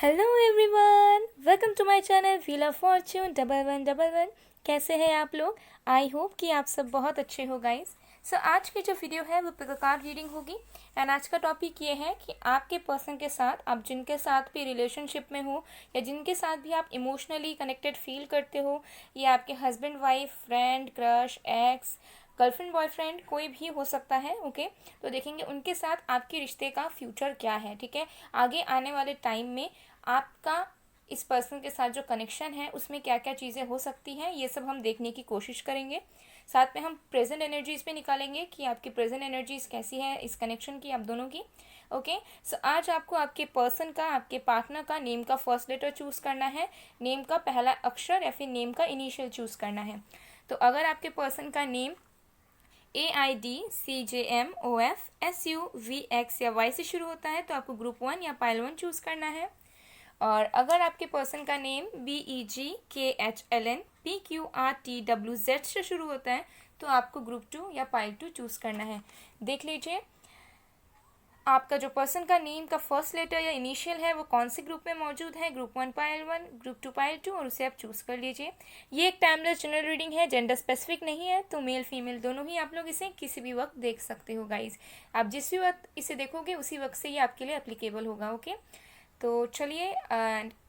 Hello everyone, welcome to my channel wheel of fortune 1111। कैसे हैं आप लोग? आई होप कि आप सब बहुत अच्छे हो गाइस। सो आज की जो वीडियो है वो पिक कार्ड रीडिंग होगी। एंड आज का टॉपिक ये है कि आपके पर्सन के साथ, आप जिनके साथ भी रिलेशनशिप में हो या जिनके साथ भी आप इमोशनली कनेक्टेड फील करते हो, ये आपके husband wife, friend, crush, x, girlfriend, boyfriend, कोई भी हो सकता है। ओके, तो देखेंगे उनके साथ आपके रिश्ते का फ्यूचर क्या है। ठीक है, आगे आने वाले टाइम में आपका इस पर्सन के साथ जो कनेक्शन है उसमें क्या क्या चीज़ें हो सकती हैं, ये सब हम देखने की कोशिश करेंगे। साथ में हम प्रेजेंट एनर्जीज पे निकालेंगे कि आपकी प्रेजेंट एनर्जीज कैसी है इस कनेक्शन की, आप दोनों की। ओके, सो आज आपको आपके पर्सन का, आपके पार्टनर का नेम का फर्स्ट लेटर चूज करना है, नेम का पहला अक्षर या फिर नेम का इनिशियल चूज करना है। तो अगर आपके पर्सन का नेम AIDCJMOFSUVX या वाई से शुरू होता है तो आपको ग्रुप 1 या पाइल 1 चूज करना है। और अगर आपके पर्सन का नेम BEGKHLNPQRTWZ से शुरू होता है तो आपको ग्रुप 2 या पाइल 2 चूज करना है। देख लीजिए आपका जो पर्सन का नेम का फर्स्ट लेटर या इनिशियल है वो कौन से ग्रुप में मौजूद है, ग्रुप 1 पाइल 1, ग्रुप 2 पाइल 2, और उसे आप चूज कर लीजिए। ये एक टाइमलेस जनरल रीडिंग है, जेंडर स्पेसिफिक नहीं है, तो मेल फीमेल दोनों ही आप लोग इसे किसी भी वक्त देख सकते हो गाइज। आप जिस भी वक्त इसे देखोगे उसी वक्त से ये आपके लिए एप्लीकेबल होगा। ओके, तो चलिए,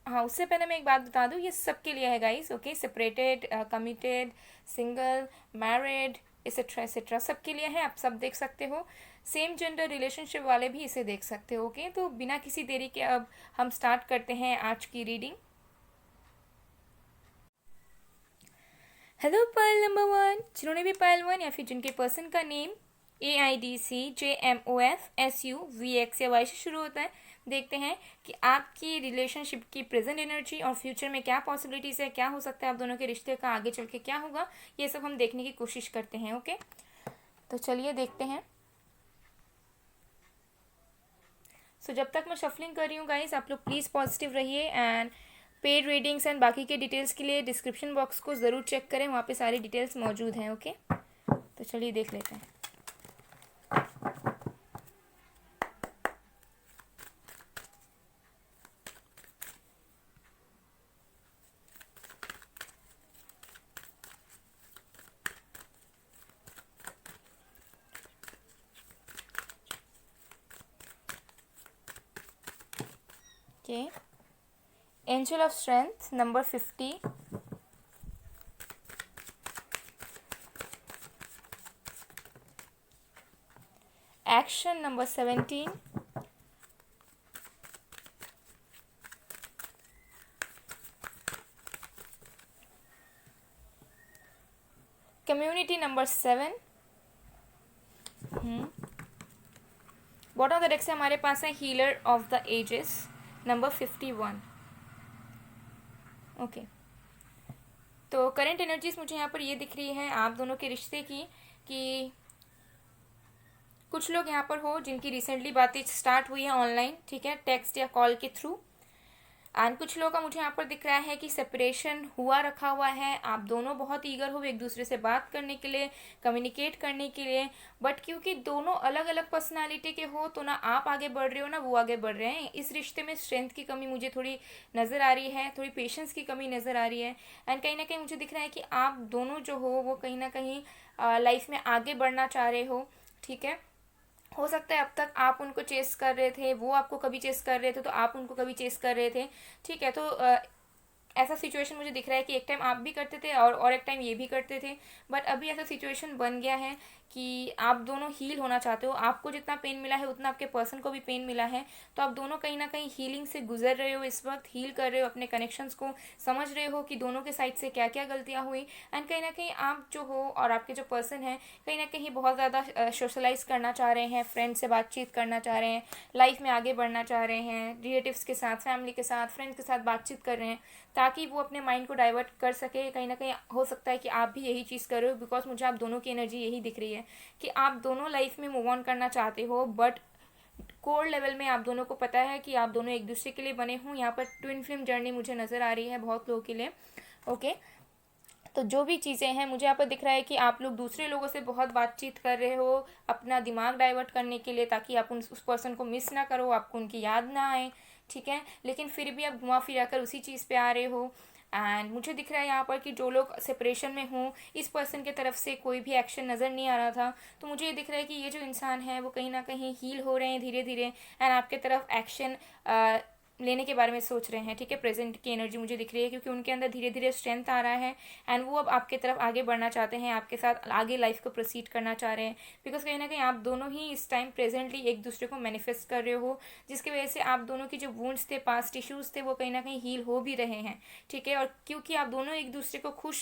हाँ उससे पहले मैं एक बात बता दूँ, ये सबके लिए है guys. Okay, separated, committed, single, married, etcetera etcetera, सबके लिए है। आप सब देख सकते हो, सेम जेंडर रिलेशनशिप वाले भी इसे देख सकते हो। ओके, तो बिना किसी देरी के अब हम स्टार्ट करते हैं आज की रीडिंग। हेलो पाइल नंबर 1, जिन्होंने भी पाइल 1 या फिर जिनके पर्सन का नेम AIDCJMOFSUVX या वाई से शुरू होता है, देखते हैं कि आपकी रिलेशनशिप की प्रेजेंट एनर्जी और फ्यूचर में क्या पॉसिबिलिटीज है, क्या हो सकता है, आप दोनों के रिश्ते का आगे चल के क्या होगा, ये सब हम देखने की कोशिश करते हैं। ओके, तो चलिए देखते हैं। सो जब तक मैं शफलिंग कर रही हूँ गाइस, आप लोग प्लीज़ पॉजिटिव रहिए। एंड पेड रीडिंग्स एंड बाकी के डिटेल्स के लिए डिस्क्रिप्शन बॉक्स को ज़रूर चेक करें, वहाँ पे सारी डिटेल्स मौजूद हैं। ओके, तो चलिए देख लेते हैं। Okay. Angel of Strength, number 50. Action, number 17. Community, number 7. Bottom of the deck से हमारे पास है healer of the ages, number 51। Okay, तो करंट एनर्जीज मुझे यहाँ पर ये दिख रही है आप दोनों के रिश्ते की, कि कुछ लोग यहाँ पर हो जिनकी रिसेंटली बातें स्टार्ट हुई है ऑनलाइन, ठीक है, टेक्स्ट या कॉल के थ्रू। एंड कुछ लोगों का मुझे यहाँ पर दिख रहा है कि सेपरेशन हुआ रखा हुआ है, आप दोनों बहुत ईगर हो एक दूसरे से बात करने के लिए, कम्युनिकेट करने के लिए, बट क्योंकि दोनों अलग अलग पर्सनालिटी के हो तो ना आप आगे बढ़ रहे हो ना वो आगे बढ़ रहे हैं। इस रिश्ते में स्ट्रेंथ की कमी मुझे थोड़ी नज़र आ रही है, थोड़ी पेशेंस की कमी नज़र आ रही है। एंड कहीं ना कहीं मुझे दिख रहा है कि आप दोनों जो हो वो कहीं ना कहीं लाइफ में आगे बढ़ना चाह रहे हो। ठीक है, हो सकता है अब तक आप उनको चेस कर रहे थे, वो आपको कभी चेस कर रहे थे, तो आप उनको कभी चेस कर रहे थे। ठीक है, तो ऐसा सिचुएशन मुझे दिख रहा है कि एक टाइम आप भी करते थे और एक टाइम ये भी करते थे, बट अभी ऐसा सिचुएशन बन गया है कि आप दोनों हील होना चाहते हो। आपको जितना पेन मिला है उतना आपके पर्सन को भी पेन मिला है, तो आप दोनों कहीं ना कहीं हीलिंग से गुजर रहे हो, इस वक्त हील कर रहे हो, अपने कनेक्शंस को समझ रहे हो कि दोनों के साइड से क्या क्या गलतियां हुई। एंड कहीं ना कहीं आप जो हो और आपके जो पर्सन है कहीं ना कहीं बहुत ज़्यादा सोशलाइज करना चाह रहे हैं, फ्रेंड से बातचीत करना चाह रहे हैं, लाइफ में आगे बढ़ना चाह रहे हैं, रिलेटिव्स के साथ, फैमिली के साथ, फ्रेंड्स के साथ बातचीत कर रहे हैं ताकि वो अपने माइंड को डाइवर्ट कर सके। कहीं ना कहीं हो सकता है कि आप भी यही चीज़ कर रहे हो, बिकॉज मुझे आप दोनों की एनर्जी यही दिख रही है कि आप दोनों लाइफ में मूव ऑन करना चाहते हो, बट कोर लेवल में आप दोनों को पता है कि आप दोनों एक दूसरे के लिए बने हों। यहाँ पर ट्विन फ्लेम जर्नी मुझे नज़र आ रही है बहुत लोगों के लिए। ओके, तो जो भी चीज़ें हैं मुझे यहाँ पर दिख रहा है कि आप लोग दूसरे लोगों से बहुत बातचीत कर रहे हो अपना दिमाग डाइवर्ट करने के लिए, ताकि आप उस पर्सन को मिस ना करो, आपको उनकी याद ना आए। ठीक है, लेकिन फिर भी आप घुमा फिरा कर उसी चीज़ पे आ रहे हो। एंड मुझे दिख रहा है यहाँ पर कि जो लोग सेपरेशन में हों, इस पर्सन की तरफ से कोई भी एक्शन नज़र नहीं आ रहा था। तो मुझे ये दिख रहा है कि ये जो इंसान है वो कहीं ना कहीं हील हो रहे हैं धीरे धीरे, एंड आपके तरफ एक्शन लेने के बारे में सोच रहे हैं। ठीक है, प्रेजेंट की एनर्जी मुझे दिख रही है, क्योंकि उनके अंदर धीरे धीरे स्ट्रेंथ आ रहा है एंड वो अब आपके तरफ आगे बढ़ना चाहते हैं, आपके साथ आगे लाइफ को प्रोसीड करना चाह रहे हैं। बिकॉज कहीं ना कहीं आप दोनों ही इस टाइम प्रेजेंटली एक दूसरे को मैनिफेस्ट कर रहे हो, जिसकी वजह से आप दोनों की जो वुंड्स थे, पास्ट इश्यूज थे, वो कहीं ना कहीं हील हो भी रहे हैं। ठीक है, और क्योंकि आप दोनों एक दूसरे को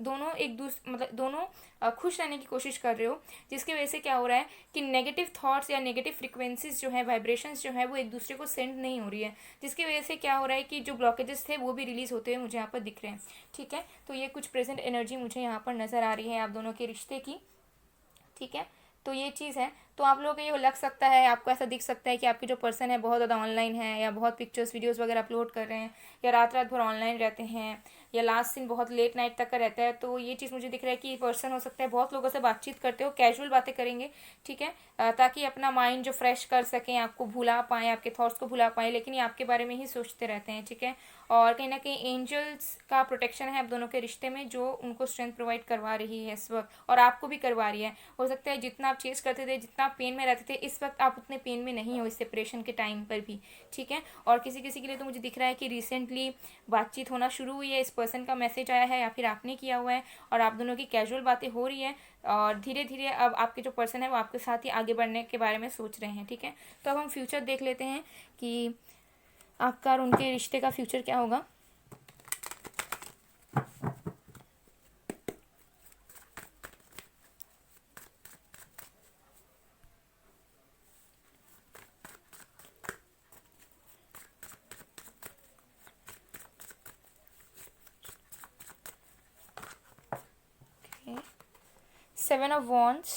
दोनों खुश रहने की कोशिश कर रहे हो, जिसकी वजह से क्या हो रहा है कि नेगेटिव थॉट्स या नेगेटिव फ्रिक्वेंसीज जो है, वाइब्रेशंस जो है, वो एक दूसरे को सेंड नहीं हो रही है, जिसकी वजह से क्या हो रहा है कि जो ब्लॉकेजेस थे वो भी रिलीज होते हुए मुझे यहाँ पर दिख रहे हैं। ठीक है, तो ये कुछ प्रेजेंट एनर्जी मुझे यहाँ पर नज़र आ रही है आप दोनों के रिश्ते की। ठीक है, तो ये चीज़ है। तो आप लोगों को ये लग सकता है, आपको ऐसा दिख सकता है कि आपके जो पर्सन है बहुत ज़्यादा ऑनलाइन है, या बहुत पिक्चर्स वीडियोस वगैरह अपलोड कर रहे हैं, या रात रात भर ऑनलाइन रहते हैं, या लास्ट सीन बहुत लेट नाइट तक का रहता है। तो ये चीज़ मुझे दिख रहा है कि ये पर्सन हो सकता है बहुत लोगों से बातचीत करते हो, कैजुअल बातें करेंगे। ठीक है, ताकि अपना माइंड जो फ्रेश कर सकें, आपको भुला पाएँ, आपके थॉट्स को भुला पाएँ, लेकिन ये आपके बारे में ही सोचते रहते हैं। ठीक है, और कहीं ना कहीं एंजल्स का प्रोटेक्शन है आप दोनों के रिश्ते में, जो उनको स्ट्रेंथ प्रोवाइड करवा रही है इस वक्त, और आपको भी करवा रही है। हो सकता है जितना आप चेस करते थे, जितना आप पेन में रहते थे, इस वक्त आप उतने पेन में नहीं हो इस सेपरेशन के टाइम पर भी। ठीक है, और किसी किसी के लिए तो मुझे दिख रहा है कि रिसेंटली बातचीत होना शुरू हुई है, इस पर्सन का मैसेज आया है या फिर आपने किया हुआ है, और आप दोनों की कैजुअल बातें हो रही है, और धीरे धीरे अब आपके जो पर्सन है वो आपके साथ ही आगे बढ़ने के बारे में सोच रहे हैं। ठीक है, तो अब हम फ्यूचर देख लेते हैं कि आपका और उनके रिश्ते का फ्यूचर क्या होगा। Seven of Wands,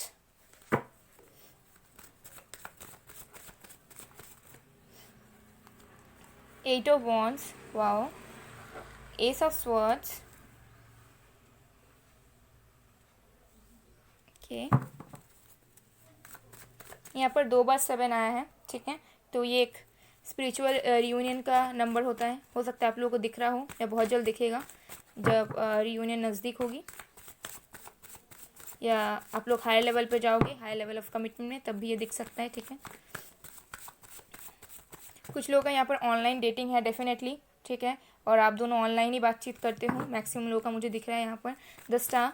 Eight of Wands, wow, Ace of Swords, okay, यहाँ पर 2 बार 7 आया है। ठीक है, तो ये एक स्पिरिचुअल रियूनियन का नंबर होता है। हो सकता है आप लोगों को दिख रहा हो, या बहुत जल्द दिखेगा जब रियूनियन नज़दीक होगी, या आप लोग हाई लेवल पे जाओगे, हाई लेवल ऑफ कमिटमेंट में, तब भी ये दिख सकता है। ठीक है, कुछ लोगों का यहाँ पर ऑनलाइन डेटिंग है डेफिनेटली। ठीक है, और आप दोनों ऑनलाइन ही बातचीत करते हो, मैक्सिमम लोगों का मुझे दिख रहा है यहाँ पर। The star,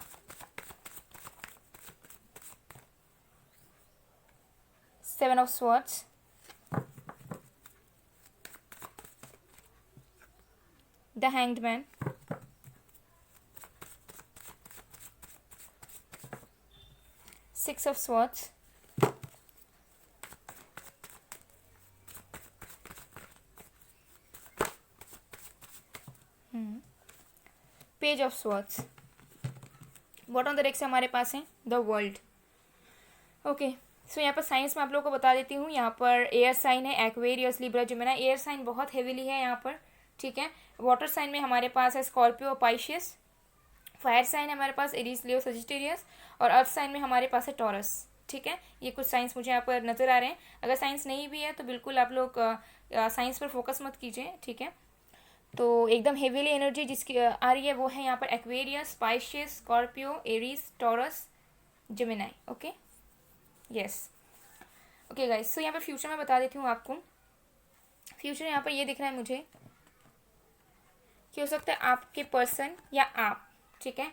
seven of swords, the hanged man, six of swords, page of swords. Bottom of the deck से हमारे पास है द वर्ल्ड। ओके, सो यहाँ पर साइंस में आप लोगों को बता देती हूँ। यहाँ पर एयर साइन है Aquarius, Libra, Gemini. Air sign बहुत हेवीली है यहाँ पर। ठीक है, वाटर साइन में हमारे पास है स्कॉर्पियो, पाइशियस। फायर साइन है हमारे पास एरीज, लियो, सजिटेरियस। और अर्थ साइन में हमारे पास है टॉरस। ठीक है, ये कुछ साइंस मुझे यहाँ पर नज़र आ रहे हैं। अगर साइंस नहीं भी है तो बिल्कुल आप लोग साइंस पर फोकस मत कीजिए। ठीक है, तो एकदम हेवीली एनर्जी जिसकी आ रही है वो है यहाँ पर Aquarius, Pisces, Scorpio, Aries, Taurus, Gemini. Okay, yes, okay guys. So यहाँ पर फ्यूचर में बता देती हूँ आपको। फ्यूचर यहाँ पर ये दिख रहा है मुझे कि हो सकता है आपके पर्सन या आप, ठीक है,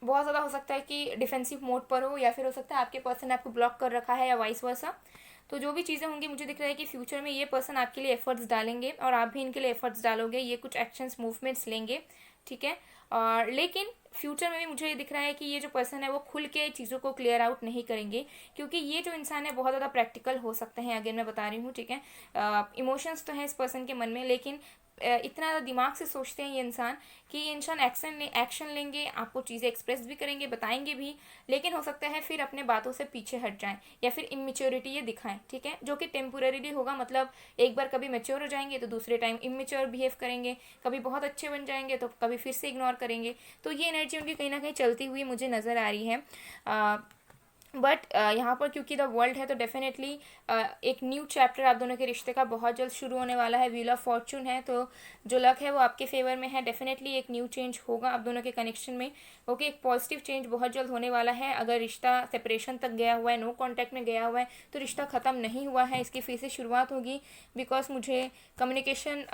बहुत ज़्यादा हो सकता है कि डिफेंसिव मोड पर हो, या फिर हो सकता है आपके पर्सन ने आपको ब्लॉक कर रखा है, या वाइस वर्सा। तो जो भी चीज़ें होंगी, मुझे दिख रहा है कि फ्यूचर में ये पर्सन आपके लिए एफर्ट्स डालेंगे, और आप भी इनके लिए एफर्ट्स डालोगे। ये कुछ एक्शंस, मूवमेंट्स लेंगे। ठीक है, और लेकिन फ्यूचर में भी मुझे ये दिख रहा है कि ये जो पर्सन है वो खुल के चीज़ों को क्लियर आउट नहीं करेंगे, क्योंकि ये जो इंसान है बहुत ज़्यादा प्रैक्टिकल हो सकते हैं। अगेन मैं बता रही हूँ। ठीक है, इमोशंस तो हैं इस पर्सन के मन में, लेकिन इतना ज़्यादा दिमाग से सोचते हैं ये इंसान कि ये इंसान एक्शन लेंगे, आपको चीज़ें एक्सप्रेस भी करेंगे, बताएंगे भी, लेकिन हो सकता है फिर अपने बातों से पीछे हट जाएं, या फिर इमेच्योरिटी ये दिखाएं। ठीक है, जो कि टेम्पोररीली होगा। मतलब एक बार कभी मेच्योर हो जाएंगे तो दूसरे टाइम इमेच्योर बिहेव करेंगे, कभी बहुत अच्छे बन जाएंगे तो कभी फिर से इग्नोर करेंगे। तो ये एनर्जी उनकी कहीं ना कहीं चलती हुई मुझे नज़र आ रही है। बट यहाँ पर क्योंकि द वर्ल्ड है तो डेफिनेटली एक न्यू चैप्टर आप दोनों के रिश्ते का बहुत जल्द शुरू होने वाला है। व्हील ऑफ फॉर्चून है तो जो लक है वो आपके फेवर में है। डेफिनेटली एक न्यू चेंज होगा आप दोनों के कनेक्शन में। ओके, एक पॉजिटिव चेंज बहुत जल्द होने वाला है। अगर रिश्ता सेपरेशन तक गया हुआ है, नो कॉन्टैक्ट में गया हुआ है, तो रिश्ता ख़त्म नहीं हुआ है, इसकी फिर से शुरुआत होगी। बिकॉज मुझे कम्युनिकेशन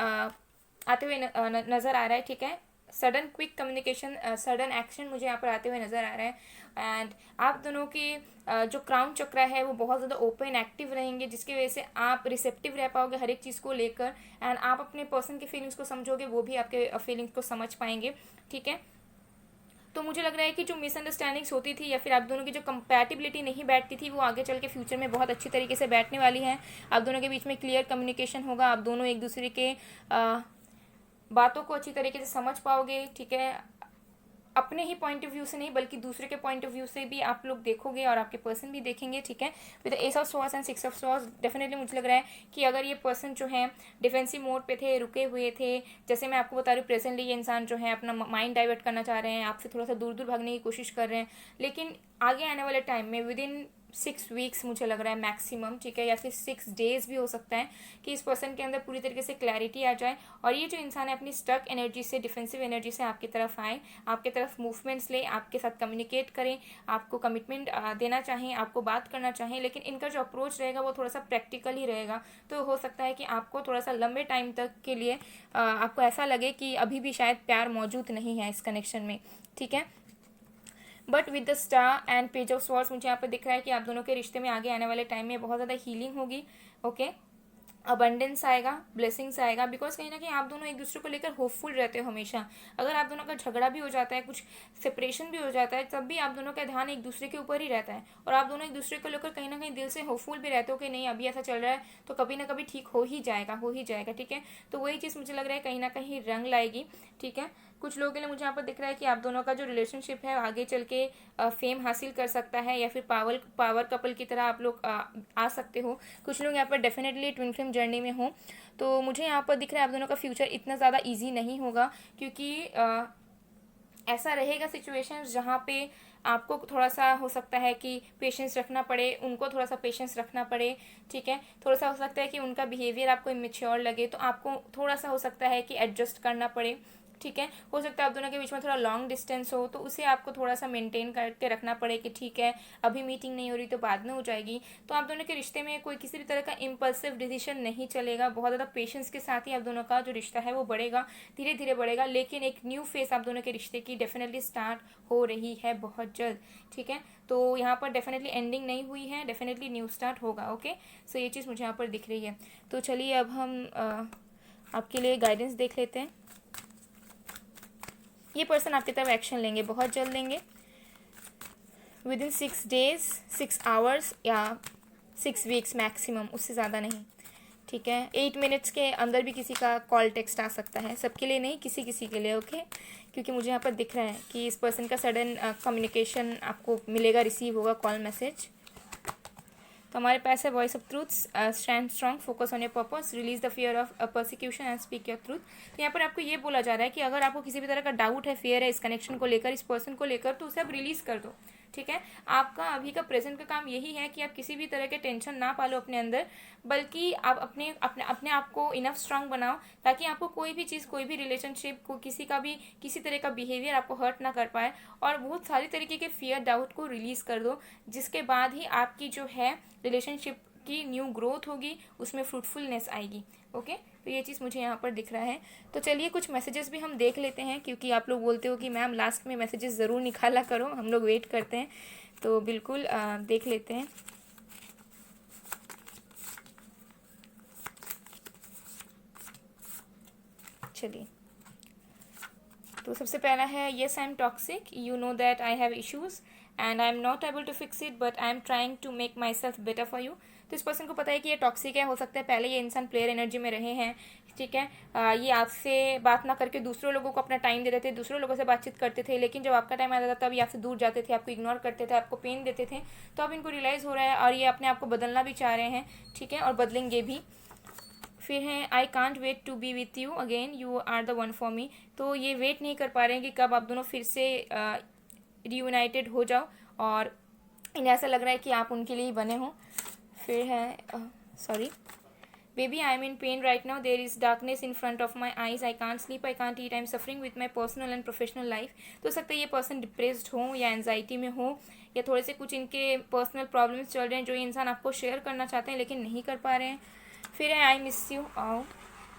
आते हुए नज़र आ रहा है। ठीक है, sudden quick communication, sudden action मुझे यहाँ पर आते हुए नज़र आ रहा है। एंड आप दोनों की जो क्राउन चक्र है वो बहुत ज़्यादा ओपन एक्टिव रहेंगे, जिसकी वजह से आप रिसेप्टिव रह पाओगे हर एक चीज़ को लेकर। एंड आप अपने पर्सन की फीलिंग्स को समझोगे, वो भी आपके फीलिंग्स को समझ पाएंगे। ठीक है, तो मुझे लग रहा है कि जो मिसअंडरस्टैंडिंग्स होती थी या फिर आप दोनों की जो कंपैटिबिलिटी नहीं बैठती थी, वो आगे चल के फ्यूचर में बहुत अच्छी तरीके से बैठने वाली है। आप दोनों के बीच में क्लियर कम्युनिकेशन होगा, आप दोनों एक दूसरे के बातों को अच्छी तरीके से समझ पाओगे। ठीक है, अपने ही पॉइंट ऑफ व्यू से नहीं बल्कि दूसरे के पॉइंट ऑफ व्यू से भी आप लोग देखोगे और आपके पर्सन भी देखेंगे। ठीक है, with S of swords and six of swords definitely मुझे लग रहा है कि अगर ये पर्सन जो है डिफेंसिव मोड पे थे, रुके हुए थे, जैसे मैं आपको बता रही हूँ प्रेजेंटली ये इंसान जो है अपना माइंड डाइवर्ट करना चाह रहे हैं, आपसे थोड़ा सा दूर दूर भागने की कोशिश कर रहे हैं, लेकिन आगे आने वाले टाइम में विद इन 6 वीक्स मुझे लग रहा है मैक्सिमम, ठीक है, या फिर 6 डेज भी हो सकता है कि इस पर्सन के अंदर पूरी तरीके से क्लैरिटी आ जाए और ये जो इंसान है अपनी स्टक एनर्जी से, डिफेंसिव एनर्जी से आपकी तरफ आए, आपकी तरफ मूवमेंट्स ले, आपके साथ कम्युनिकेट करें, आपको कमिटमेंट देना चाहें, आपको बात करना चाहें, लेकिन इनका जो अप्रोच रहेगा वो थोड़ा सा प्रैक्टिकल ही रहेगा। तो हो सकता है कि आपको थोड़ा सा लंबे टाइम तक के लिए आपको ऐसा लगे कि अभी भी शायद प्यार मौजूद नहीं है इस कनेक्शन में। ठीक है, but with the star and page of swords मुझे यहाँ पर दिख रहा है कि आप दोनों के रिश्ते में आगे आने वाले टाइम में बहुत ज़्यादा हीलिंग होगी। ओके, अबंडेंस आएगा, ब्लेसिंग्स आएगा, बिकॉज कहीं ना कहीं आप दोनों एक दूसरे को लेकर होपफुल रहते हो हमेशा। अगर आप दोनों का झगड़ा भी हो जाता है, कुछ सेपरेशन भी हो जाता है, तब भी आप दोनों का ध्यान एक दूसरे के ऊपर ही रहता है और आप दोनों एक दूसरे को लेकर कहीं ना कहीं दिल से होपफुल भी रहते हो कि नहीं अभी ऐसा चल रहा है तो कभी ना कभी ठीक हो ही जाएगा, हो ही जाएगा। ठीक है, तो वही चीज़ मुझे लग रहा है कहीं ना कहीं रंग लाएगी। ठीक है, कुछ लोगों के लिए मुझे यहाँ पर दिख रहा है कि आप दोनों का जो रिलेशनशिप है आगे चल के फेम हासिल कर सकता है या फिर पावर कपल की तरह आप लोग आ सकते हो। कुछ लोग यहाँ पर डेफिनेटली ट्विन फ्लेम जर्नी में हो, तो मुझे यहाँ पर दिख रहा है आप दोनों का फ्यूचर इतना ज़्यादा ईजी नहीं होगा, क्योंकि ऐसा रहेगा सिचुएशन जहाँ पे आपको थोड़ा सा हो सकता है कि पेशेंस रखना पड़े, उनको थोड़ा सा पेशेंस रखना पड़े। ठीक है, थोड़ा सा हो सकता है कि उनका बिहेवियर आपको इमेच्योर लगे तो आपको थोड़ा सा हो सकता है कि एडजस्ट करना पड़े। ठीक है, हो सकता है आप दोनों के बीच में थोड़ा लॉन्ग डिस्टेंस हो तो उसे आपको थोड़ा सा मेंटेन करके रखना पड़े कि ठीक है अभी मीटिंग नहीं हो रही तो बाद में हो जाएगी। तो आप दोनों के रिश्ते में कोई किसी भी तरह का इम्पल्सिव डिसीजन नहीं चलेगा, बहुत ज़्यादा पेशेंस के साथ ही आप दोनों का जो रिश्ता है वो बढ़ेगा, धीरे धीरे बढ़ेगा, लेकिन एक न्यू फेस आप दोनों के रिश्ते की डेफिनेटली स्टार्ट हो रही है बहुत जल्द। ठीक है, तो यहाँ पर डेफिनेटली एंडिंग नहीं हुई है, डेफिनेटली न्यू स्टार्ट होगा। ओके, सो ये चीज़ मुझे यहाँ पर दिख रही है। तो चलिए अब हम आपके लिए गाइडेंस देख लेते हैं। ये पर्सन आपकी तरफ एक्शन लेंगे, बहुत जल्द लेंगे, विद इन 6 डेज, 6 आवर्स या 6 वीक्स मैक्सिमम, उससे ज़्यादा नहीं। ठीक है, 8 मिनट्स के अंदर भी किसी का कॉल टेक्स्ट आ सकता है, सबके लिए नहीं, किसी किसी के लिए। ओके, क्योंकि मुझे यहाँ पर दिख रहा है कि इस पर्सन का सडन कम्युनिकेशन आपको मिलेगा, रिसीव होगा कॉल मैसेज। तो हमारे पास है voice of truth, stand strong, focus on your purpose, release the fear of persecution and speak your truth. तो यहाँ पर आपको ये बोला जा रहा है कि अगर आपको किसी भी तरह का डाउट है, फियर है इस कनेक्शन को लेकर, इस पर्सन को लेकर, तो उसे आप रिलीज कर दो। ठीक है, आपका अभी का प्रेजेंट का काम यही है कि आप किसी भी तरह के टेंशन ना पालो अपने अंदर, बल्कि आप अपने अपने अपने आप को इनफ स्ट्रांग बनाओ ताकि आपको कोई भी चीज़, कोई भी रिलेशनशिप को, किसी का भी किसी तरह का बिहेवियर आपको हर्ट ना कर पाए, और बहुत सारी तरीके के फियर डाउट को रिलीज़ कर दो, जिसके बाद ही आपकी जो है रिलेशनशिप की न्यू ग्रोथ होगी, उसमें फ्रूटफुलनेस आएगी। ओके, तो ये चीज़ मुझे यहाँ पर दिख रहा है। तो चलिए कुछ मैसेजेस भी हम देख लेते हैं, क्योंकि आप लोग बोलते हो कि मैम लास्ट में मैसेजेस ज़रूर निकाला करो, हम लोग वेट करते हैं, तो बिल्कुल देख लेते हैं। चलिए, तो सबसे पहला है, yes I am toxic, you know that I have issues and I am not able to fix it but I am trying to make myself better for you. तो इस पर्सन को पता है कि ये टॉक्सिक है, हो सकता है पहले ये इंसान प्लेयर एनर्जी में रहे हैं। ठीक है, ये आपसे बात ना करके दूसरों लोगों को अपना टाइम देते थे, दूसरों लोगों से बातचीत करते थे, लेकिन जब आपका टाइम आता था तब ये आपसे दूर जाते थे, आपको इग्नोर करते थे, आपको पेन देते थे। तो अब इनको रियलाइज़ हो रहा है और ये अपने आप को बदलना भी चाह रहे हैं। ठीक है, और बदलेंगे भी। फिर हैं, I can't wait to be with you again, you are the one for me. तो ये वेट नहीं कर पा रहे हैं कि कब आप दोनों फिर से रियूनाइटेड हो जाओ और इन्हें ऐसा लग रहा है कि आप उनके लिए ही बने हो। फिर है sorry, baby I am in pain right now, there is darkness in front of my eyes, I can't sleep, I can't eat, I am suffering with my personal and professional life. तो हो सकता है ये person depressed हो या anxiety में हो, या थोड़े से कुछ इनके पर्सनल प्रॉब्लम्स चल रहे हैं जो ये इंसान आपको शेयर करना चाहते हैं लेकिन नहीं कर पा रहे हैं। फिर है आई मिस यू, आओ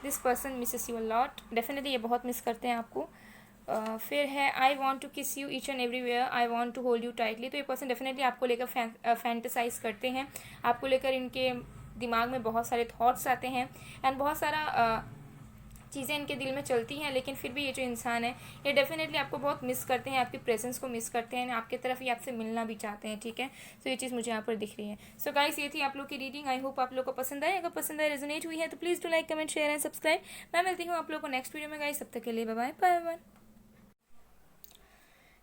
this person misses you a lot, definitely ये बहुत मिस करते हैं आपको। फिर है I want to kiss you each and everywhere, I want to hold you tightly. तो ये पर्सन डेफिनेटली आपको लेकर फैंटेसाइज करते हैं, आपको लेकर इनके दिमाग में बहुत सारे थॉट्स आते हैं एंड बहुत सारा चीज़ें इनके दिल में चलती हैं, लेकिन फिर भी ये जो इंसान है ये डेफिनेटली आपको बहुत मिस करते हैं, आपकी प्रेजेंस को मिस करते हैं, आपके तरफ ही आपसे मिलना भी चाहते हैं, ठीक है। तो ये चीज़ मुझे यहाँ पर दिख रही है। सो गाइस, ये थी आप लोग की रीडिंग। आई होप आप लोग को पसंद आए, अगर पसंद आए, रेजोनेट हुई है तो please do like, comment, share and subscribe. मैं मिलती हूँ आप लोग को नेक्स्ट वीडियो में गाइस, तब तक के लिए bye bye.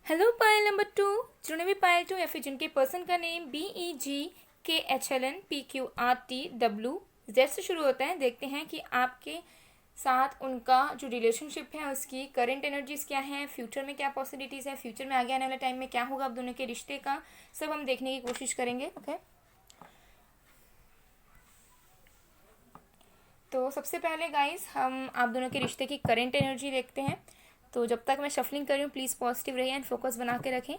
Hello Payal number 2, जिन्होंने भी पायल 2 या फिर जिनके पर्सन का नेम BEGKHLNPQRTW से शुरू होता है, देखते हैं कि आपके साथ उनका जो रिलेशनशिप है उसकी करंट एनर्जीज क्या है, फ्यूचर में क्या पॉसिबिलिटीज़ है, फ्यूचर में आगे आने वाले टाइम में क्या होगा आप दोनों के रिश्ते का, सब हम देखने की कोशिश करेंगे। ओके, तो सबसे पहले गाइस हम आप दोनों के रिश्ते की करंट एनर्जी देखते हैं। तो जब तक मैं शफलिंग कर रही हूँ प्लीज़ पॉजिटिव रहिए एंड फोकस बना के रखें।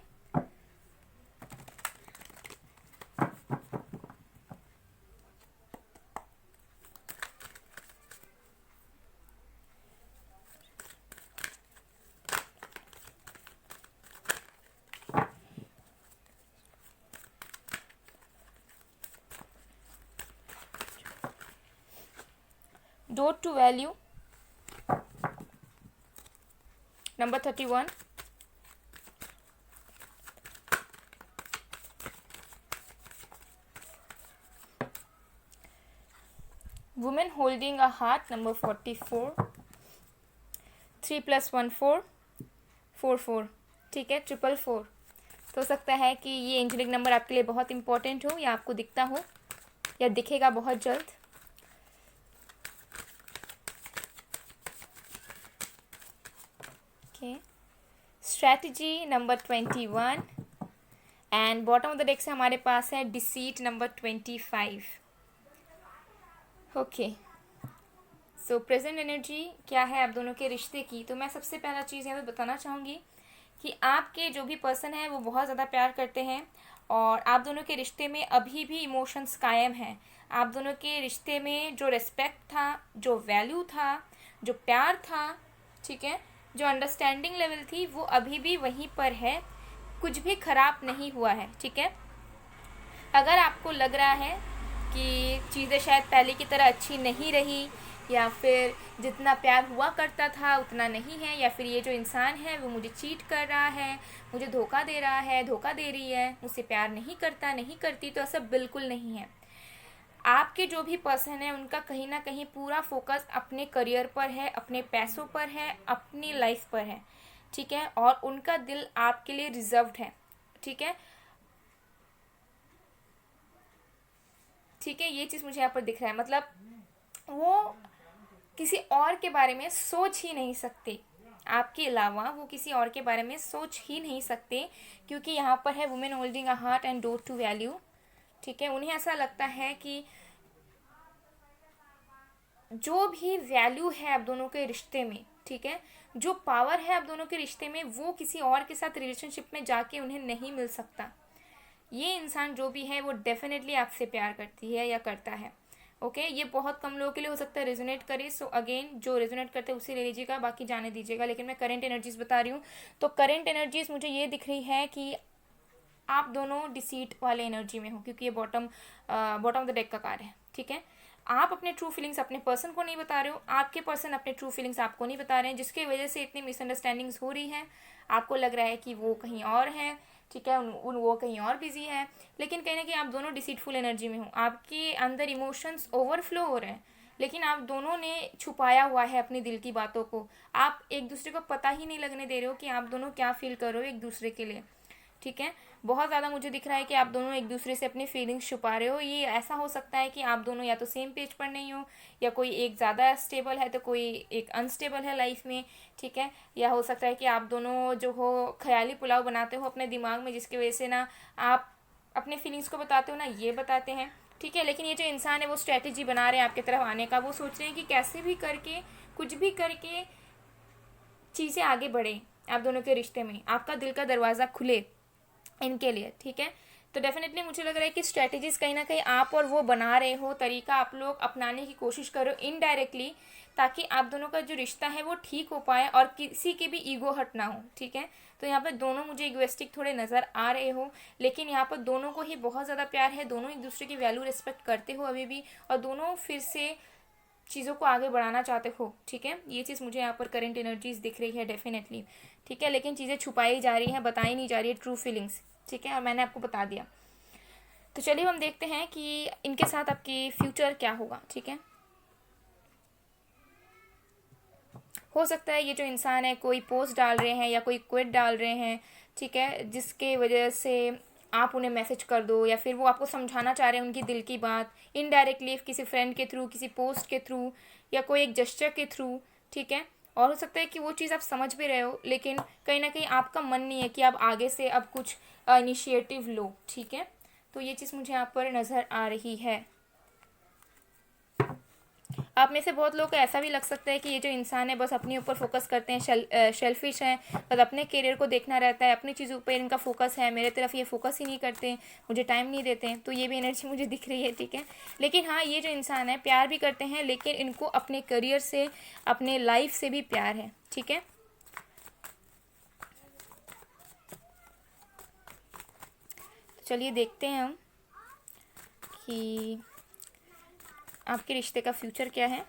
Dote to value number 31, women holding a heart number 44, 3 + 1 4, 4 4, ठीक है, 444। तो हो सकता है कि ये एंजेलिक नंबर आपके लिए बहुत इंपॉर्टेंट हो या आपको दिखता हो या दिखेगा बहुत जल्द। Okay, strategy number 21 and bottom of the deck से हमारे पास है डिसीट नंबर 25। ओके, सो प्रेजेंट एनर्जी क्या है आप दोनों के रिश्ते की। तो मैं सबसे पहला चीज़ यहाँ पे बताना चाहूँगी कि आपके जो भी पर्सन है वो बहुत ज़्यादा प्यार करते हैं और आप दोनों के रिश्ते में अभी भी इमोशंस कायम हैं। आप दोनों के रिश्ते में जो रिस्पेक्ट था, जो वैल्यू था, जो प्यार था, ठीक है, जो अंडरस्टैंडिंग लेवल थी, वो अभी भी वहीं पर है, कुछ भी खराब नहीं हुआ है, ठीक है। अगर आपको लग रहा है कि चीज़ें शायद पहले की तरह अच्छी नहीं रही या फिर जितना प्यार हुआ करता था उतना नहीं है, या फिर ये जो इंसान है वो मुझे चीट कर रहा है, मुझे धोखा दे रहा है, धोखा दे रही है, मुझसे प्यार नहीं करता, नहीं करती, तो ऐसा बिल्कुल नहीं है। आपके जो भी पर्सन है उनका कहीं ना कहीं पूरा फोकस अपने करियर पर है, अपने पैसों पर है, अपनी लाइफ पर है, ठीक है, और उनका दिल आपके लिए रिजर्व्ड है, ठीक है, ठीक है। ये चीज़ मुझे यहाँ पर दिख रहा है, मतलब वो किसी और के बारे में सोच ही नहीं सकते, आपके अलावा वो किसी और के बारे में सोच ही नहीं सकते, क्योंकि यहाँ पर है women holding a heart and dote to value, ठीक है। उन्हें ऐसा लगता है कि जो भी वैल्यू है आप दोनों के रिश्ते में, ठीक है, जो पावर है आप दोनों के रिश्ते में, वो किसी और के साथ रिलेशनशिप में जाके उन्हें नहीं मिल सकता। ये इंसान जो भी है वो डेफिनेटली आपसे प्यार करती है या करता है। ओके, ये बहुत कम लोगों के लिए हो सकता है रेजोनेट करे, सो अगेन जो रेजोनेट करते हैं उसे ले लीजिएगा, बाकी जाने दीजिएगा। लेकिन मैं करंट एनर्जीज बता रही हूँ, तो करंट एनर्जीज मुझे ये दिख रही है कि आप दोनों डिसीट वाले एनर्जी में हो, क्योंकि ये बॉटम ऑफ द डेक का कार्ड है, ठीक है। आप अपने ट्रू फीलिंग्स अपने पर्सन को नहीं बता रहे हो, आपके पर्सन अपने ट्रू फीलिंग्स आपको नहीं बता रहे हैं, जिसकी वजह से इतनी मिसअंडरस्टैंडिंग्स हो रही है। आपको लग रहा है कि वो कहीं और है, ठीक है, वो कहीं और बिजी है, लेकिन कहीं ना कहीं आप दोनों डिसीटफुल एनर्जी में हो, आपके अंदर इमोशंस ओवरफ्लो हो रहे हैं, लेकिन आप दोनों ने छुपाया हुआ है अपने दिल की बातों को। आप एक दूसरे को पता ही नहीं लगने दे रहे हो कि आप दोनों क्या फील कर रहे हो एक दूसरे के लिए, ठीक है। बहुत ज़्यादा मुझे दिख रहा है कि आप दोनों एक दूसरे से अपनी फीलिंग्स छुपा रहे हो। ये ऐसा हो सकता है कि आप दोनों या तो सेम पेज पर नहीं हो, या कोई एक ज़्यादा स्टेबल है तो कोई एक अनस्टेबल है लाइफ में, ठीक है, या हो सकता है कि आप दोनों जो हो ख्याली पुलाव बनाते हो अपने दिमाग में, जिसकी वजह से ना आप अपने फीलिंग्स को बताते हो ना ये बताते हैं, ठीक है। लेकिन ये जो इंसान है वो स्ट्रैटेजी बना रहे हैं आपकी तरफ आने का, वो सोच रहे हैं कि कैसे भी करके कुछ भी करके चीज़ें आगे बढ़े आप दोनों के रिश्ते में, आपका दिल का दरवाज़ा खुले इनके लिए, ठीक है। तो डेफिनेटली मुझे लग रहा है कि स्ट्रैटेजीज कहीं ना कहीं आप और वो बना रहे हो, तरीका आप लोग अपनाने की कोशिश करो इनडायरेक्टली, ताकि आप दोनों का जो रिश्ता है वो ठीक हो पाए और किसी के भी ईगो हट ना हो, ठीक है। तो यहाँ पर दोनों मुझे इगोइस्टिक थोड़े नज़र आ रहे हो, लेकिन यहाँ पर दोनों को ही बहुत ज़्यादा प्यार है, दोनों एक दूसरे की वैल्यू रिस्पेक्ट करते हो अभी भी, और दोनों फिर से चीज़ों को आगे बढ़ाना चाहते हो, ठीक है। ये चीज़ मुझे यहाँ पर करंट एनर्जीज दिख रही है डेफिनेटली, ठीक है। लेकिन चीज़ें छुपाई जा रही हैं, बताई नहीं जा रही है ट्रू फीलिंग्स, ठीक है, और मैंने आपको बता दिया। तो चलिए हम देखते हैं कि इनके साथ आपकी फ्यूचर क्या होगा, ठीक है। हो सकता है ये जो इंसान है कोई पोस्ट डाल रहे हैं या कोई क्विट डाल रहे हैं, ठीक है, जिसके वजह से आप उन्हें मैसेज कर दो, या फिर वो आपको समझाना चाह रहे हैं उनकी दिल की बात इनडायरेक्टली, किसी फ्रेंड के थ्रू, किसी पोस्ट के थ्रू, या कोई एक जेस्चर के थ्रू, ठीक है। और हो सकता है कि वो चीज़ आप समझ भी रहे हो, लेकिन कहीं ना कहीं आपका मन नहीं है कि आप आगे से अब कुछ इनिशिएटिव लो, ठीक है। तो ये चीज़ मुझे यहाँ पर नज़र आ रही है। आप में से बहुत लोग को ऐसा भी लग सकता है कि ये जो इंसान है बस अपने ऊपर फोकस करते हैं, शेल्फिश हैं, बस अपने करियर को देखना रहता है, अपनी चीज़ों पर इनका फोकस है, मेरे तरफ ये फोकस ही नहीं करते, मुझे टाइम नहीं देते। तो ये भी एनर्जी मुझे दिख रही है, ठीक है। लेकिन हाँ, ये जो इंसान है प्यार भी करते हैं, लेकिन इनको अपने करियर से, अपने लाइफ से भी प्यार है, ठीक है। चलिए देखते हैं हम कि आपके रिश्ते का फ्यूचर क्या है।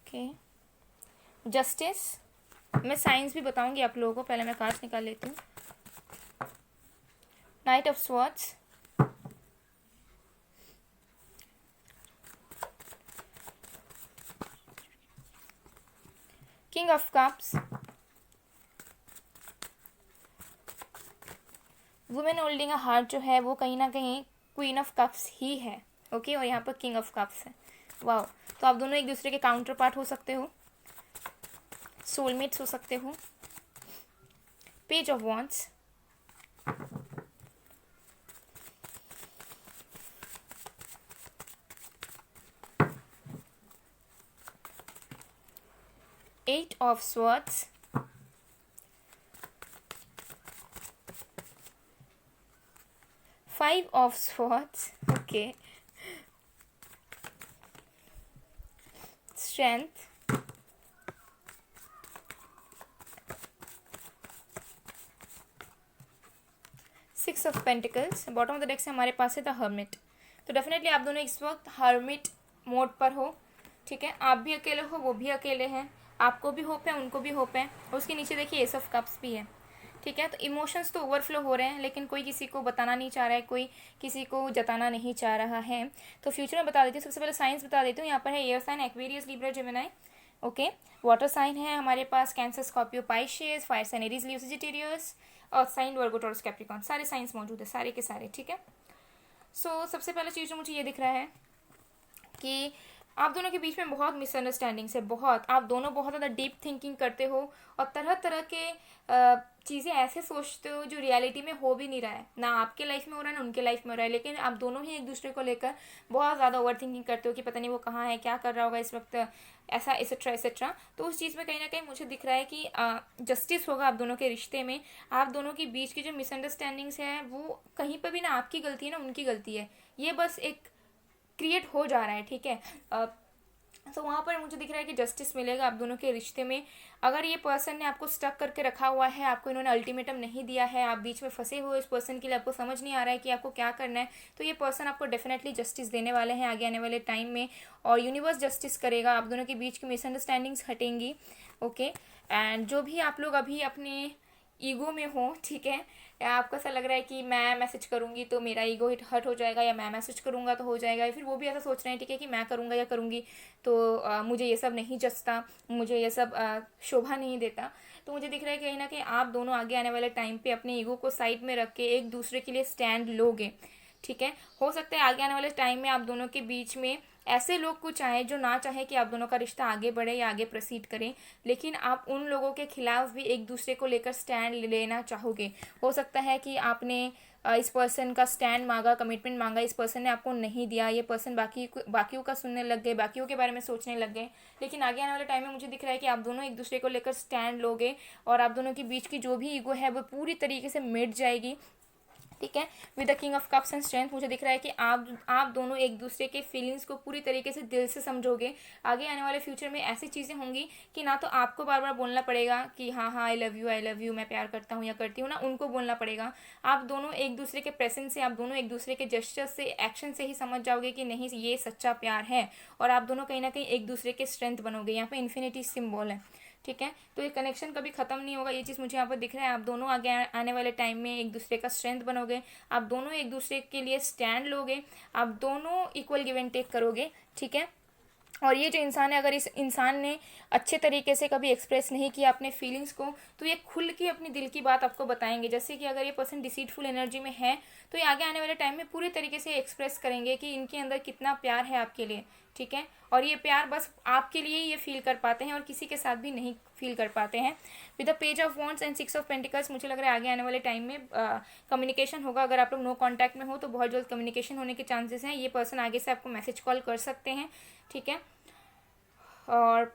Okay, justice. मैं साइंस भी बताऊंगी आप लोगों को, पहले मैं कार्ड्स निकाल लेती हूँ। Night of swords, king of cups, women holding a heart जो है वो कहीं ना कहीं क्वीन ऑफ कप्स ही है, ओके। और यहाँ पर किंग ऑफ कप्स है, वाह। तो आप दोनों एक दूसरे के काउंटर पार्ट हो सकते हो, सोलमेट्स हो सकते हो। Page of wands, eight of swords, five of swords, okay, strength, six of pentacles. Bottom of the deck से हमारे पास है द हर्मिट। तो डेफिनेटली आप दोनों इस वक्त हर्मिट मोड पर हो, ठीक है। आप भी अकेले हो, वो भी अकेले हैं, आपको भी होप है, उनको भी होप है। और उसके नीचे देखिए एस ऑफ कप्स भी है, ठीक है। तो इमोशंस तो ओवरफ्लो हो रहे हैं, लेकिन कोई किसी को बताना नहीं चाह रहा है, कोई किसी को जताना नहीं चाह रहा है। तो फ्यूचर में बता देती हूँ, सबसे पहले साइंस बता देती हूँ। यहाँ पर है air sign Aquarius, Libra, Gemini, okay. Water sign है हमारे पास Cancer, Scorpio, Pisces. Fire sign Aries, Leo, Sagittarius. Earth sign Virgo, Taurus, Capricorn, सारे साइंस मौजूद है, सारे के सारे, ठीक है। सो सबसे पहला चीज़ जो मुझे ये दिख रहा है कि आप दोनों के बीच में बहुत मिसअंडरस्टैंडिंग्स है, बहुत। आप दोनों बहुत ज़्यादा डीप थिंकिंग करते हो और तरह तरह के चीज़ें ऐसे सोचते हो जो रियलिटी में हो भी नहीं रहा है, ना आपके लाइफ में हो रहा है ना उनके लाइफ में हो रहा है। लेकिन आप दोनों ही एक दूसरे को लेकर बहुत ज़्यादा ओवर थिंकिंग करते हो कि पता नहीं वो कहाँ है, क्या कर रहा होगा इस वक्त, ऐसा एक्सेट्रा एक्सेट्रा। तो उस चीज़ में कहीं ना कहीं मुझे दिख रहा है कि जस्टिस होगा आप दोनों के रिश्ते में। आप दोनों के बीच की जो मिसअंडरस्टैंडिंग्स है वो कहीं पर भी ना आपकी गलती है ना उनकी गलती है, ये बस एक क्रिएट हो जा रहा है, ठीक है। तो वहाँ पर मुझे दिख रहा है कि जस्टिस मिलेगा आप दोनों के रिश्ते में। अगर ये पर्सन ने आपको स्टक करके रखा हुआ है, आपको इन्होंने अल्टीमेटम नहीं दिया है, आप बीच में फंसे हुए इस पर्सन के लिए, आपको समझ नहीं आ रहा है कि आपको क्या करना है, तो ये पर्सन आपको डेफिनेटली जस्टिस देने वाले हैं आगे आने वाले टाइम में। और यूनिवर्स जस्टिस करेगा, आप दोनों के बीच की मिसअंडरस्टैंडिंग्स हटेंगी, ओके। एंड जो भी आप लोग अभी अपने ईगो में हो, ठीक है, या आपको ऐसा लग रहा है कि मैं मैसेज करूँगी तो मेरा ईगो हर्ट हो जाएगा, या मैं मैसेज करूँगा तो हो जाएगा, या फिर वो भी ऐसा सोच रहे हैं, ठीक है, कि मैं करूँगा या करूँगी तो मुझे ये सब नहीं जचता, मुझे ये सब शोभा नहीं देता। तो मुझे दिख रहा है कहीं ना कहीं आप दोनों आगे आने वाले टाइम पे अपने ईगो को साइड में रख के एक दूसरे के लिए स्टैंड लोगे, ठीक है। हो सकता है आगे आने वाले टाइम में आप दोनों के बीच में ऐसे लोग कुछ आए जो ना चाहे कि आप दोनों का रिश्ता आगे बढ़े या आगे प्रोसीड करें, लेकिन आप उन लोगों के खिलाफ भी एक दूसरे को लेकर स्टैंड लेना चाहोगे। हो सकता है कि आपने इस पर्सन का स्टैंड मांगा, कमिटमेंट मांगा, इस पर्सन ने आपको नहीं दिया, ये पर्सन बाकियों का सुनने लग गए, बाकियों के बारे में सोचने लग गए। लेकिन आगे आने वाले टाइम में मुझे दिख रहा है कि आप दोनों एक दूसरे को लेकर स्टैंड लोगे और आप दोनों के बीच की जो भी ईगो है वो पूरी तरीके से मिट जाएगी, ठीक है। With the king of cups and strength मुझे दिख रहा है कि आप दोनों एक दूसरे के फीलिंग्स को पूरी तरीके से दिल से समझोगे। आगे आने वाले फ्यूचर में ऐसी चीज़ें होंगी कि ना तो आपको बार बार बोलना पड़ेगा कि हाँ हाँ आई लव यू मैं प्यार करता हूँ या करती हूँ, ना उनको बोलना पड़ेगा। आप दोनों एक दूसरे के प्रेजेंस से, आप दोनों एक दूसरे के जेस्चर से, एक्शन से ही समझ जाओगे कि नहीं ये सच्चा प्यार है, और आप दोनों कहीं ना कहीं एक दूसरे के स्ट्रेंथ बनोगे। यहाँ पे इन्फिनिटी सिंबल है, ठीक है। तो ये कनेक्शन कभी खत्म नहीं होगा, ये चीज़ मुझे यहाँ पर दिख रहा है। आप दोनों आगे आने वाले टाइम में एक दूसरे का स्ट्रेंथ बनोगे, आप दोनों एक दूसरे के लिए स्टैंड लोगे, आप दोनों इक्वल गिव एंड टेक करोगे, ठीक है। और ये जो इंसान है, अगर इस इंसान ने अच्छे तरीके से कभी एक्सप्रेस नहीं किया अपने फीलिंग्स को, तो ये खुल के अपनी दिल की बात आपको बताएंगे। जैसे कि अगर ये पर्सन डिसीटफुल एनर्जी में है तो ये आगे आने वाले टाइम में पूरी तरीके से एक्सप्रेस करेंगे कि इनके अंदर कितना प्यार है आपके लिए, ठीक है। और ये प्यार बस आपके लिए ही ये फील कर पाते हैं और किसी के साथ भी नहीं फील कर पाते हैं। With the page of wands and 6 of pentacles मुझे लग रहा है आगे आने वाले टाइम में कम्युनिकेशन होगा। अगर आप लोग नो कॉन्टैक्ट में हो तो बहुत जल्द कम्युनिकेशन होने के चांसेस हैं। ये पर्सन आगे से आपको मैसेज कॉल कर सकते हैं, ठीक है। और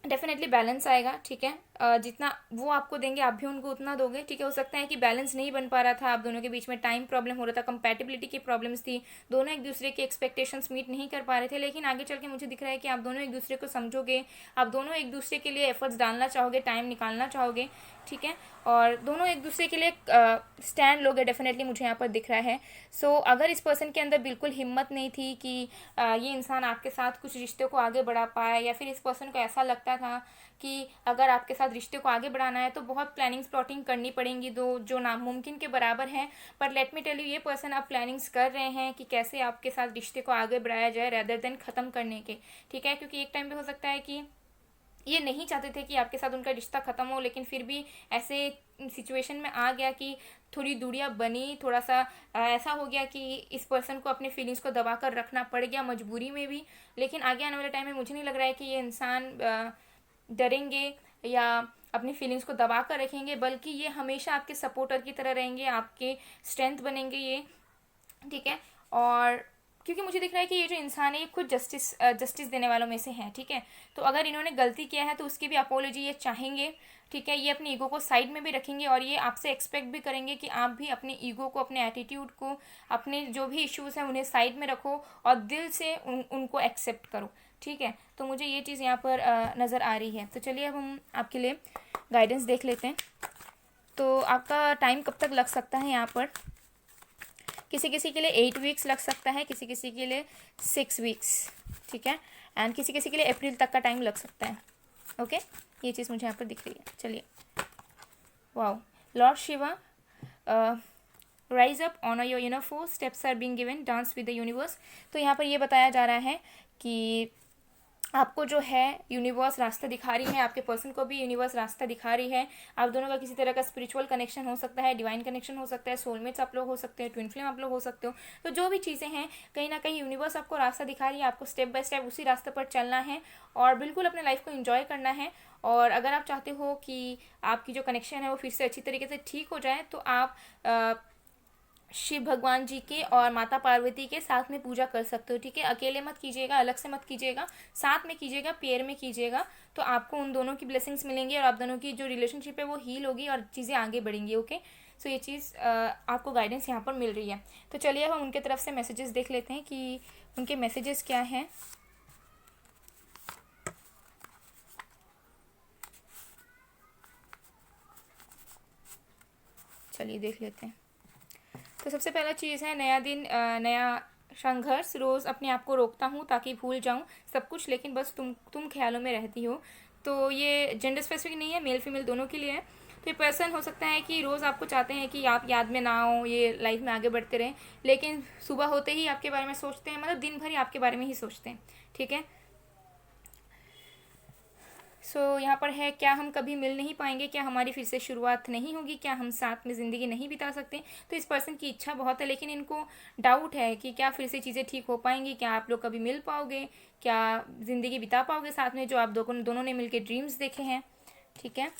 डेफिनेटली बैलेंस आएगा, ठीक है। जितना वो आपको देंगे आप भी उनको उतना दोगे, ठीक है। हो सकता है कि बैलेंस नहीं बन पा रहा था आप दोनों के बीच में, टाइम प्रॉब्लम हो रहा था, कंपैटिबिलिटी की प्रॉब्लम्स थी, दोनों एक दूसरे के एक्सपेक्टेशंस मीट नहीं कर पा रहे थे। लेकिन आगे चल के मुझे दिख रहा है कि आप दोनों एक दूसरे को समझोगे, आप दोनों एक दूसरे के लिए एफर्ट्स डालना चाहोगे, टाइम निकालना चाहोगे, ठीक है। और दोनों एक दूसरे के लिए स्टैंड लोगे, डेफिनेटली मुझे यहाँ पर दिख रहा है। सो अगर इस पर्सन के अंदर बिल्कुल हिम्मत नहीं थी कि ये इंसान आपके साथ कुछ रिश्ते को आगे बढ़ा पाए, या फिर इस पर्सन को ऐसा लगता था कि अगर आपके साथ रिश्ते को आगे बढ़ाना है तो बहुत प्लानिंग्स प्लॉटिंग करनी पड़ेंगी, जो नामुमकिन के बराबर है। पर लेट मी टेल यू, ये पर्सन आप प्लानिंग्स कर रहे हैं कि कैसे आपके साथ रिश्ते को आगे बढ़ाया जाए रेदर देन ख़त्म करने के, ठीक है। क्योंकि एक टाइम पे हो सकता है कि ये नहीं चाहते थे कि आपके साथ उनका रिश्ता ख़त्म हो, लेकिन फिर भी ऐसे सिचुएशन में आ गया कि थोड़ी दूरियां बनी, थोड़ा सा ऐसा हो गया कि इस पर्सन को अपने फीलिंग्स को दबा कर रखना पड़ गया मजबूरी में भी। लेकिन आगे आने वाले टाइम में मुझे नहीं लग रहा है कि ये इंसान डरेंगे या अपनी फीलिंग्स को दबा कर रखेंगे, बल्कि ये हमेशा आपके सपोर्टर की तरह रहेंगे, आपके स्ट्रेंथ बनेंगे ये, ठीक है। और क्योंकि मुझे दिख रहा है कि ये जो इंसान है ये खुद जस्टिस देने वालों में से हैं, ठीक है। तो अगर इन्होंने गलती किया है तो उसकी भी अपोलॉजी ये चाहेंगे, ठीक है। ये अपनी ईगो को साइड में भी रखेंगे और ये आपसे एक्सपेक्ट भी करेंगे कि आप भी अपने ईगो को, अपने एटीट्यूड को, अपने जो भी इश्यूज़ हैं उन्हें साइड में रखो और दिल से उनको एक्सेप्ट करो, ठीक है। तो मुझे ये चीज़ यहाँ पर नज़र आ रही है। तो चलिए अब हम आपके लिए गाइडेंस देख लेते हैं। तो आपका टाइम कब तक लग सकता है यहाँ पर? किसी किसी के लिए 8 वीक्स लग सकता है, किसी किसी के लिए 6 वीक्स, ठीक है। एंड किसी किसी के लिए अप्रैल तक का टाइम लग सकता है, ओके। ये चीज़ मुझे यहाँ पर दिख रही है। चलिए, wow, lord Shiva, rise up, honour your inner force, steps are being given, dance with the universe. तो यहाँ पर ये बताया जा रहा है कि आपको जो है यूनिवर्स रास्ता दिखा रही है, आपके पर्सन को भी यूनिवर्स रास्ता दिखा रही है। आप दोनों का किसी तरह का स्पिरिचुअल कनेक्शन हो सकता है, डिवाइन कनेक्शन हो सकता है, सोलमेट्स आप लोग हो सकते हो, ट्विन फ्लेम आप लोग हो सकते हो। तो जो भी चीज़ें हैं, कहीं ना कहीं यूनिवर्स आपको रास्ता दिखा रही है, आपको स्टेप बाय स्टेप उसी रास्ते पर चलना है और बिल्कुल अपने लाइफ को एंजॉय करना है। और अगर आप चाहते हो कि आपकी जो कनेक्शन है वो फिर से अच्छी तरीके से ठीक हो जाए, तो आप शिव भगवान जी के और माता पार्वती के साथ में पूजा कर सकते हो, ठीक है। अकेले मत कीजिएगा, अलग से मत कीजिएगा, साथ में कीजिएगा, पेयर में कीजिएगा। तो आपको उन दोनों की ब्लेसिंग्स मिलेंगी और आप दोनों की जो रिलेशनशिप है वो हील होगी और चीज़ें आगे बढ़ेंगी, ओके। सो ये चीज़ आपको गाइडेंस यहाँ पर मिल रही है। तो चलिए अब हम उनके तरफ से मैसेजेस देख लेते हैं कि उनके मैसेजेस क्या हैं। चलिए देख लेते हैं। तो सबसे पहला चीज़ है नया दिन, नया संघर्ष। रोज़ अपने आप को रोकता हूँ ताकि भूल जाऊँ सब कुछ, लेकिन बस तुम ख्यालों में रहती हो। तो ये जेंडर स्पेसिफिक नहीं है, मेल फीमेल दोनों के लिए है। तो ये पर्सन हो सकता है कि रोज़ आपको चाहते हैं कि आप याद में ना हो, ये लाइफ में आगे बढ़ते रहें, लेकिन सुबह होते ही आपके बारे में सोचते हैं, मतलब दिन भर ही आपके बारे में ही सोचते हैं, ठीक है। सो यहाँ पर है, क्या हम कभी मिल नहीं पाएंगे, क्या हमारी फिर से शुरुआत नहीं होगी, क्या हम साथ में ज़िंदगी नहीं बिता सकते। तो इस पर्सन की इच्छा बहुत है, लेकिन इनको डाउट है कि क्या फिर से चीज़ें ठीक हो पाएंगी, क्या आप लोग कभी मिल पाओगे, क्या ज़िंदगी बिता पाओगे साथ में, जो आप दोनों ने मिलकर ड्रीम्स देखे हैं। ठीक है,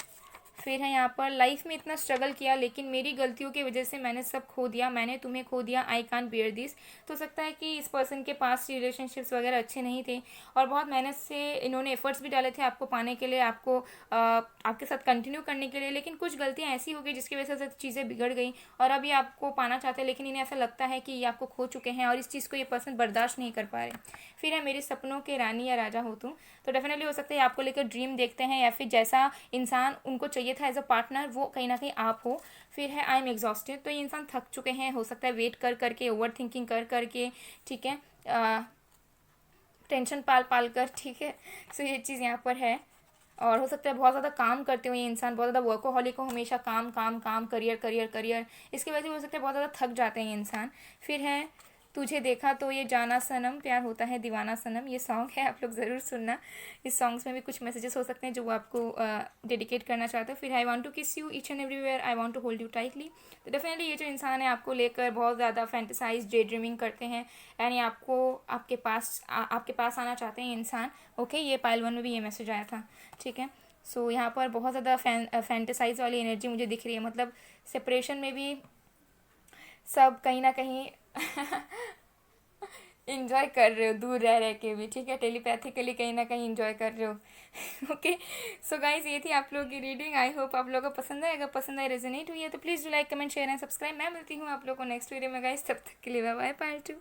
फिर है यहाँ पर, लाइफ में इतना स्ट्रगल किया लेकिन मेरी गलतियों की वजह से मैंने सब खो दिया, मैंने तुम्हें खो दिया, आई कांट बियर दिस। तो हो सकता है कि इस पर्सन के पास रिलेशनशिप्स वगैरह अच्छे नहीं थे और बहुत मेहनत से इन्होंने एफर्ट्स भी डाले थे आपको पाने के लिए, आपको आपके साथ कंटिन्यू करने के लिए, लेकिन कुछ गलतियाँ ऐसी हो गई जिसकी वजह से चीज़ें बिगड़ गई और अब ये आपको पाना चाहते हैं, लेकिन इन्हें ऐसा लगता है कि ये आपको खो चुके हैं और इस चीज़ को ये पर्सन बर्दाश्त नहीं कर पा रहे। फिर है, मेरे सपनों के रानी या राजा हो तुम। तो डेफिनेटली हो सकता है आपको लेकर ड्रीम देखते हैं या फिर जैसा इंसान उनको चाहिए था एज अ पार्टनर वो कहीं ना कहीं आप हो। फिर है, आई एम एग्जॉस्टेड। तो ये इंसान थक चुके हैं, हो सकता है वेट कर करके, ओवर थिंकिंग कर करके, ठीक है, टेंशन पाल पाल कर, ठीक है। सो ये चीज़ यहाँ पर है। और हो सकता है बहुत ज़्यादा काम करते हुए इंसान, बहुत ज़्यादा वर्कोहॉलिक हो, हमेशा काम काम काम, करियर करियर करियर, इसकी वजह से हो सकता है बहुत ज़्यादा थक जाते हैं ये इंसान। फिर है, तुझे देखा तो ये जाना सनम, प्यार होता है दीवाना सनम। ये सॉन्ग है, आप लोग ज़रूर सुनना। इस सॉन्ग्स में भी कुछ मैसेजेस हो सकते हैं जो वो आपको डेडिकेट करना चाहते हो। फिर I want to kiss you each and everywhere, I want to hold you tightly. तो डेफिनेटली ये जो इंसान है आपको लेकर बहुत ज़्यादा फैंटेसाइज, डे ड्रीमिंग करते हैं, यानी आपको आपके पास आना चाहते हैं इंसान। ओके, ये पाइल 1 में भी ये मैसेज आया था। ठीक है, सो यहाँ पर बहुत ज़्यादा फैंटेसाइज वाली एनर्जी मुझे दिख रही है, मतलब सेपरेशन में भी सब कहीं ना कहीं इंजॉय कर रहे हो दूर रह रह के भी, ठीक है, टेलीपैथिकली कहीं ना कहीं इंजॉय कर रहे हो। ओके, सो गाइज ये थी आप लोगों की रीडिंग। आई होप आप लोगों को पसंद आए, अगर पसंद आए, रेजोनेट हुई है तो please do like, comment, share and subscribe. मैं मिलती हूँ आप लोगों को नेक्स्ट वीडियो में गाइज, तब तक के लिए बाय बाय, पार्ट 2।